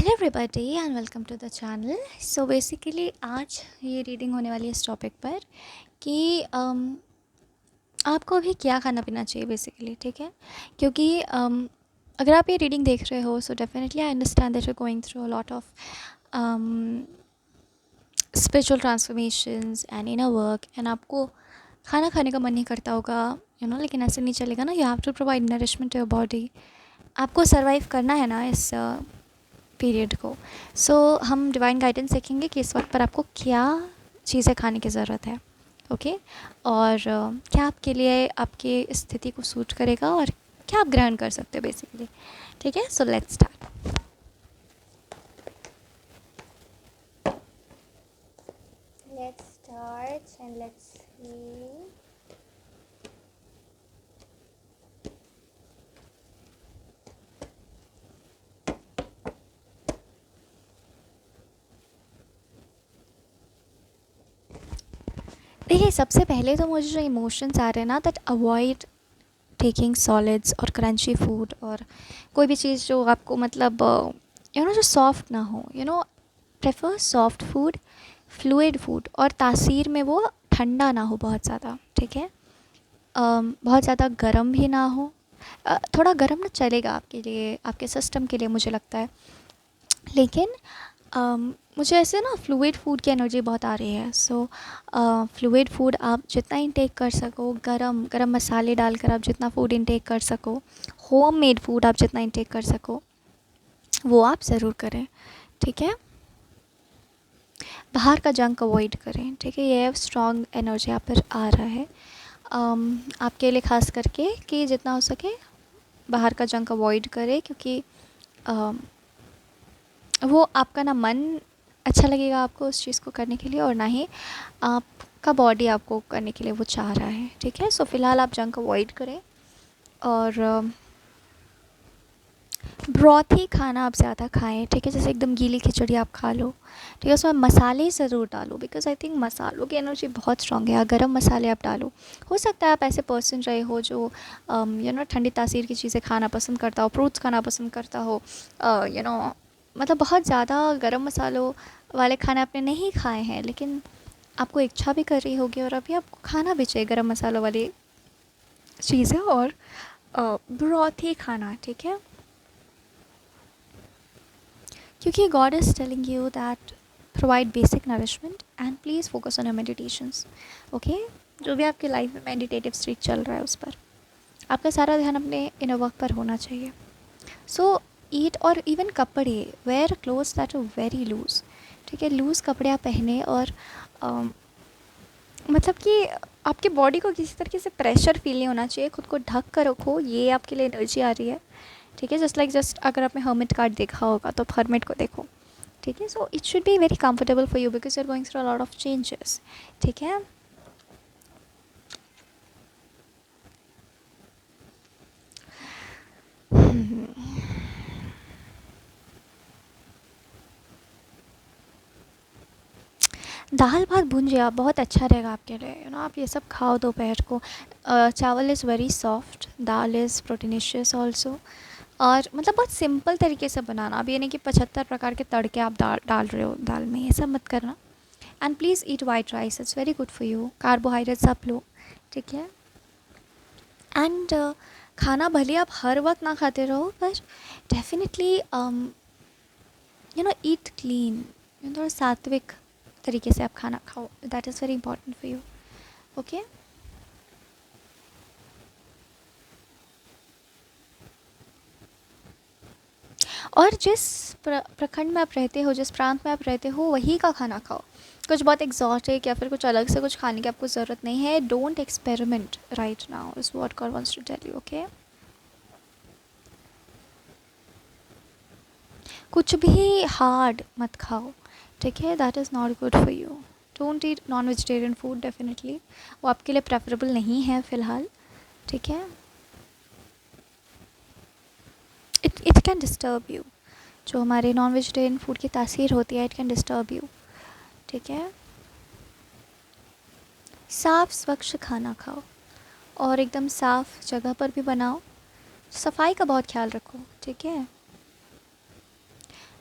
Hello everybody and welcome to the channel. So basically आज ये reading होने वाली है इस टॉपिक पर कि आपको अभी क्या खाना पीना चाहिए बेसिकली, ठीक है। क्योंकि अगर आप ये रीडिंग देख रहे हो so definitely I understand that you going through a lot of spiritual transformations and inner work and आपको खाना खाने का मन नहीं करता होगा, लेकिन ऐसे नहीं चलेगा ना। You have to provide nourishment to your body. आपको सर्वाइव करना है ना इस पीरियड को। सो हम डिवाइन गाइडेंस देखेंगे कि इस वक्त पर आपको क्या चीज़ें खाने की ज़रूरत है, ओके। और क्या आपके लिए आपकी स्थिति को सूट करेगा और क्या आप ग्रहण कर सकते हो बेसिकली, ठीक है। So let's start. Let's start and let's see. देखिए, सबसे पहले तो मुझे जो इमोशंस आ रहे हैं ना, दैट अवॉइड टेकिंग सॉलिड्स और क्रंची फूड और कोई भी चीज़ जो आपको मतलब जो सॉफ्ट ना हो। Prefer soft food, fluid food, और तासीर में वो ठंडा ना हो बहुत ज़्यादा, ठीक है। बहुत ज़्यादा गर्म भी ना हो। थोड़ा गर्म ना चलेगा आपके लिए, आपके सिस्टम के लिए मुझे लगता है। लेकिन मुझे ऐसे ना फ्लूइड फूड की एनर्जी बहुत आ रही है। सो फ्लूइड फूड आप जितना इंटेक कर सको, गरम गरम मसाले डालकर आप जितना फूड इंटेक कर सको, होम मेड फूड आप जितना इंटेक कर सको वो आप ज़रूर करें, ठीक है। बाहर का जंक अवॉइड करें, ठीक है। ये स्ट्रॉन्ग एनर्जी यहाँ पर आ रहा है आपके लिए, ख़ास करके कि जितना हो सके बाहर का जंक अवॉइड करें, क्योंकि वो आपका ना मन अच्छा लगेगा आपको उस चीज़ को करने के लिए, और ना ही आपका बॉडी आपको करने के लिए वो चाह रहा है, ठीक है। सो फ़िलहाल आप जंक अवॉइड करें और ब्रॉथी खाना आप ज़्यादा खाएं, ठीक है। जैसे एकदम गीली खिचड़ी आप खा लो, ठीक है। उसमें मसाले ज़रूर डालो, बिकॉज आई थिंक मसालों की एनर्जी बहुत स्ट्रॉन्ग है। गरम मसाले आप डालो। हो सकता है आप ऐसे पर्सन रहे हो जो ठंडी तासीर की चीज़ें खाना पसंद करता हो, फ्रूट्स खाना पसंद करता हो, मतलब बहुत ज़्यादा गरम मसालों वाले खाने आपने नहीं खाए हैं, लेकिन आपको इच्छा भी कर रही होगी और अभी आपको खाना भी चाहिए गरम मसालों वाली चीज़ें और ब्रॉथी खाना, ठीक है। क्योंकि God is telling you that provide basic nourishment and please focus on your meditations, okay. जो भी आपकी लाइफ में मेडिटेटिव स्ट्रीक चल रहा है उस पर आपका सारा ध्यान अपने इनर वर्क पर होना चाहिए। सो ईट, और इवन कपड़े, wear clothes that are very loose, ठीक है। लूज़ कपड़े आप पहने और मतलब कि आपके बॉडी को किसी तरीके से प्रेशर फील नहीं होना चाहिए। खुद को ढक कर रखो, ये आपके लिए एनर्जी आ रही है, ठीक है। जस्ट अगर आपने हर्मिट कार्ड देखा होगा तो हर्मिट को देखो, ठीक है। So it should be very comfortable for you because you are going through a lot of changes, ठीक है। दाल भात भुंजिया बहुत अच्छा रहेगा आपके लिए, आप ये सब खाओ दोपहर को। चावल is very soft, dal is proteinaceous also, और मतलब बहुत सिंपल तरीके से बनाना। अब ये नहीं कि 75 प्रकार के तड़के आप डाल रहे हो दाल में, ये सब मत करना। And please eat white rice, it's very good for you. Carbohydrates आप लो, ठीक है। एंड खाना भले आप हर वक्त ना खाते रहो, पर डेफिनेटली ईट क्लीन, थोड़ा सात्विक तरीके से आप खाना खाओ। That is very important for you, okay. और जिस प्रखंड में आप रहते हो, जिस प्रांत में आप रहते हो, वहीं का खाना खाओ। कुछ बहुत एग्जॉटिक या फिर कुछ अलग से कुछ खाने की आपको ज़रूरत नहीं है। Don't experiment right now is what God wants to tell you, okay. कुछ भी हार्ड मत खाओ, ठीक है। That is not good for you. Don't eat non vegetarian food, definitely वो आपके लिए प्रेफरेबल नहीं है फ़िलहाल, ठीक है। It can disturb you. जो हमारे नॉन वेजिटेरियन फूड की तासीर होती है, इट कैन डिस्टर्ब यू, ठीक है। साफ़ स्वच्छ खाना खाओ और एकदम साफ़ जगह पर भी बनाओ। सफाई का बहुत ख्याल रखो, ठीक है।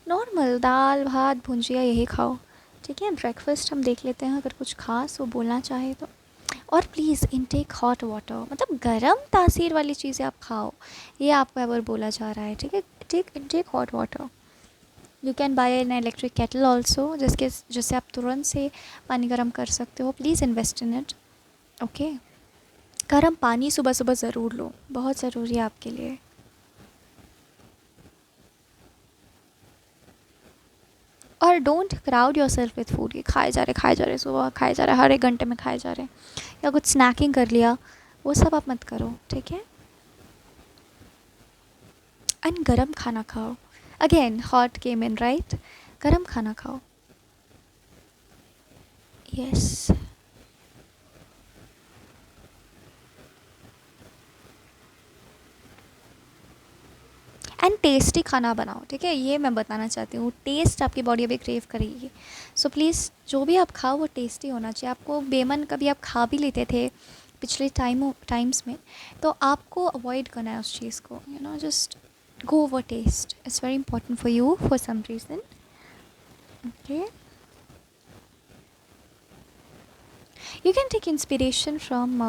नॉर्मल दाल भात भुंजिया यही खाओ, ठीक है। ब्रेकफास्ट हम देख लेते हैं अगर कुछ खास वो बोलना चाहे तो। और प्लीज़ इनटेक हॉट वाटर, मतलब गर्म तासीर वाली चीज़ें आप खाओ, ये आपको अगर बोला जा रहा है, ठीक है। Take intake hot water. You can buy an electric kettle also, जिससे आप तुरंत से पानी गर्म कर सकते हो। Please invest in it, okay. गर्म पानी सुबह सुबह ज़रूर लो, बहुत ज़रूरी है आपके लिए। और don't crowd your self with food, कि खाए जा रहे सुबह खाए जा रहे, हर एक घंटे में खाए जा रहे, या कुछ स्नैकिंग कर लिया, वो सब आप मत करो, ठीक है। एंड गरम खाना खाओ, again hot came in right, गरम खाना खाओ, यस। एंड टेस्टी खाना बनाओ, ठीक है, ये मैं बताना चाहती हूँ। टेस्ट आपकी बॉडी अभी क्रेव करेगी, सो प्लीज़ जो भी आप खाओ वो टेस्टी होना चाहिए। आपको बेमन कभी आप खा भी लेते थे पिछले टाइम्स में, तो आपको अवॉइड करना है उस चीज़ को, you know, just go over taste, it's very important for you for some reason, okay. You can take inspiration from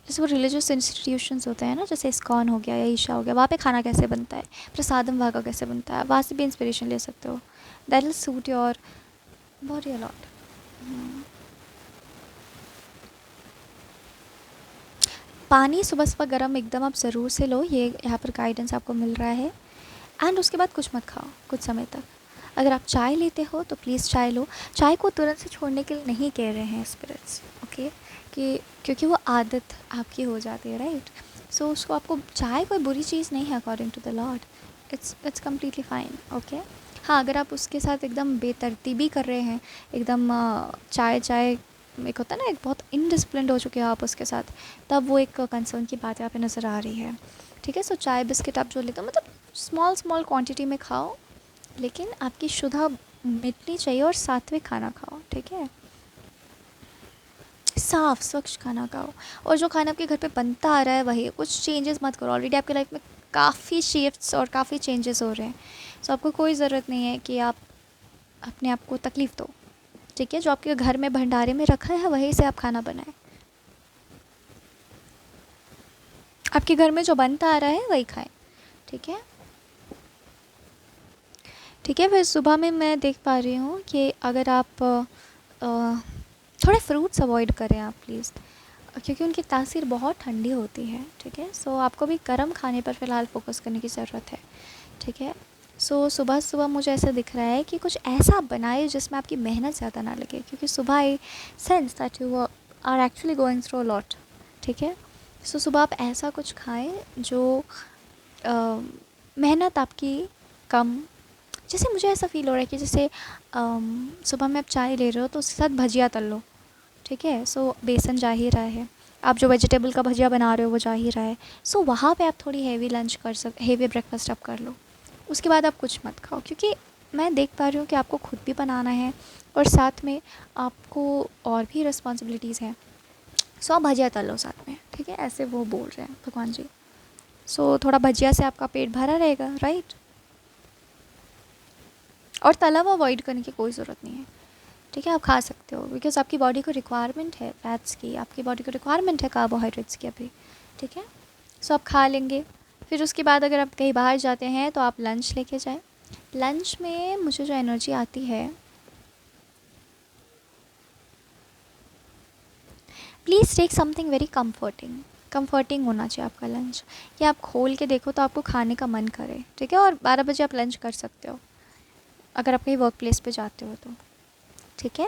जैसे वो रिलीजियस इंस्टीट्यूशंस होते हैं ना, जैसे इस्कॉन हो गया या ईशा हो गया, वहाँ पे खाना कैसे बनता है, प्रसादम वहाँ का कैसे बनता है, वहाँ से भी इंस्पिरेशन ले सकते हो। That will suit your body a lot. पानी सुबह सुबह गर्म एकदम आप ज़रूर से लो, ये यहाँ पर गाइडेंस आपको मिल रहा है। एंड उसके बाद कुछ मत खाओ कुछ समय तक। अगर आप चाय लेते हो तो प्लीज़ चाय लो। चाय को तुरंत से छोड़ने के लिए नहीं कह रहे हैं स्पिरिट्स, ओके, कि क्योंकि वो आदत आपकी हो जाती है, राइट। सो उसको आपको, चाय कोई बुरी चीज़ नहीं है according to the Lord, it's completely fine, okay. हाँ, अगर आप उसके साथ एकदम बेतरतीबी कर रहे हैं, एकदम चाय चाय एक होता है ना, एक बहुत इनडिसिप्लिन्ड हो चुके हो आप उसके साथ, तब वो एक कंसर्न की बात यहाँ पे नज़र आ रही है, ठीक है। सो चाय बिस्किट आप जो लेते हो, मतलब स्मॉल स्मॉल क्वांटिटी में खाओ, लेकिन आपकी शुद्धा मिटनी चाहिए, और सात्विक खाना खाओ, ठीक है। साफ स्वच्छ खाना खाओ, और जो खाना आपके घर पे बनता आ रहा है वही, कुछ चेंजेस मत करो। ऑलरेडी आपकी लाइफ में काफ़ी शिफ्ट्स और काफ़ी चेंजेस हो रहे हैं, सो आपको कोई ज़रूरत नहीं है कि आप अपने आप को तकलीफ़ दो, ठीक है। जो आपके घर में भंडारे में रखा है वहीं से आप खाना बनाएं, आपके घर में जो बनता आ रहा है वही खाएं, ठीक है। ठीक है, फिर सुबह में मैं देख पा रही हूँ कि अगर आप थोड़े फ्रूट्स अवॉइड करें आप प्लीज़, क्योंकि उनकी तासीर बहुत ठंडी होती है, ठीक है। सो आपको भी गर्म खाने पर फ़िलहाल फ़ोकस करने की ज़रूरत है, ठीक है। सो सुबह सुबह मुझे ऐसा दिख रहा है कि कुछ ऐसा आप बनाए जिसमें आपकी मेहनत ज़्यादा ना लगे, क्योंकि सुबह I sense that you are actually going through a lot, ठीक है। सो सुबह आप ऐसा कुछ खाएं जो मेहनत आपकी कम, जैसे मुझे ऐसा फ़ील हो रहा है कि जैसे सुबह में आप चाय ले रहे हो तो उसके साथ भजिया तल लो, ठीक है। सो बेसन जा ही रहा है, आप जो वेजिटेबल का भजिया बना रहे हो वो जा ही रहा है। सो वहाँ पे आप थोड़ी हेवी लंच कर हेवी ब्रेकफास्ट आप कर लो, उसके बाद आप कुछ मत खाओ, क्योंकि मैं देख पा रही हूँ कि आपको खुद भी बनाना है और साथ में आपको और भी रिस्पॉन्सिबिलिटीज़ हैं। सो आप भजिया तल लो साथ में, ठीक है, ऐसे वो बोल रहे हैं भगवान जी। सो थोड़ा भजिया से आपका पेट भरा रहेगा, राइट। और तला हुआ अवॉइड करने की कोई ज़रूरत नहीं है, ठीक है। आप खा सकते हो, बिकॉज़ आपकी बॉडी को रिक्वायरमेंट है फैट्स की, आपकी बॉडी को रिक्वायरमेंट है कार्बोहाइड्रेट्स की अभी, ठीक है। सो आप खा लेंगे। फिर उसके बाद अगर आप कहीं बाहर जाते हैं तो आप लंच लेके जाएं। लंच में मुझे जो एनर्जी आती है, please take something very comforting, comforting होना चाहिए आपका लंच, या आप खोल के देखो तो आपको खाने का मन करे, ठीक है। और 12 बजे आप लंच कर सकते हो अगर आप कहीं वर्क प्लेस पे जाते हो तो, ठीक है।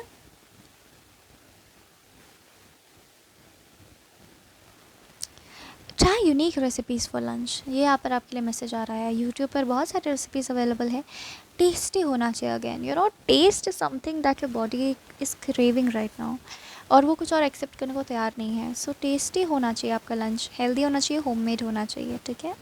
Try unique recipes for lunch, ये यहाँ पर आपके लिए मैसेज आ रहा है। यूट्यूब पर बहुत सारे रेसिपीज़ अवेलेबल है। टेस्टी होना चाहिए, again you know, taste is something that your body is craving right now, और वो कुछ और एक्सेप्ट करने को तैयार नहीं है। सो टेस्टी होना चाहिए आपका लंच, हेल्दी होना चाहिए, होममेड होना चाहिए, ठीक है।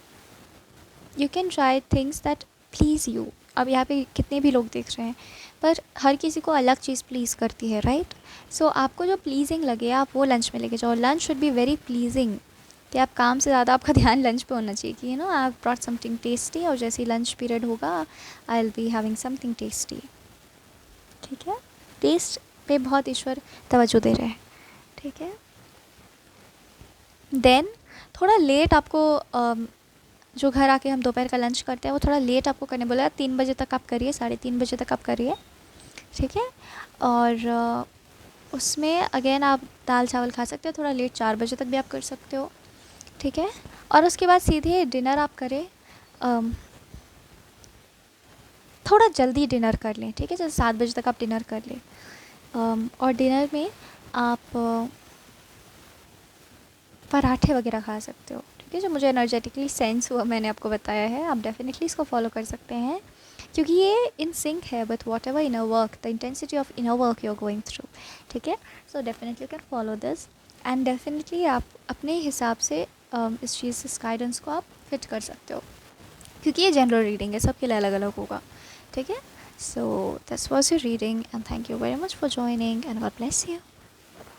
You can try things that please you. अब यहाँ पे कितने भी लोग देख रहे हैं, पर हर किसी को अलग चीज़ प्लीज़ करती है, राइट। सो आपको जो प्लीजिंग लगे आप वो लंच में लेके जाओ। Lunch should be very pleasing, कि आप काम से ज़्यादा आपका ध्यान लंच पे होना चाहिए कि I have brought something tasty, और जैसे ही लंच पीरियड होगा I will be having something tasty. ठीक है, टेस्ट पे बहुत ईश्वर तवज्जो दे रहे हैं। ठीक है, देन थोड़ा लेट आपको जो घर आके हम दोपहर का लंच करते हैं वो थोड़ा लेट आपको करने बोला, 3 बजे तक आप करिए, 3:30 बजे तक आप करिए। ठीक है, और उसमें अगेन आप दाल चावल खा सकते हो, थोड़ा लेट 4 बजे तक भी आप कर सकते हो। ठीक है, और उसके बाद सीधे डिनर आप करें, थोड़ा जल्दी डिनर कर लें। ठीक है, जैसे 7 बजे तक आप डिनर कर लें, और डिनर में आप पराठे वगैरह खा सकते हो। ठीक है, जो मुझे एनर्जेटिकली सेंस हुआ मैंने आपको बताया है, आप डेफिनेटली इसको फॉलो कर सकते हैं, क्योंकि ये इन सिंक है with whatever inner work, the intensity of inner work you are going through. ठीक है, so definitely you can follow this, and definitely आप अपने हिसाब से इस चीज़, इस गाइडेंस को आप फिट कर सकते हो, क्योंकि ये जनरल रीडिंग है, सबके लिए अलग अलग होगा। ठीक है, so this was your reading, and thank you very much for joining, and God bless you.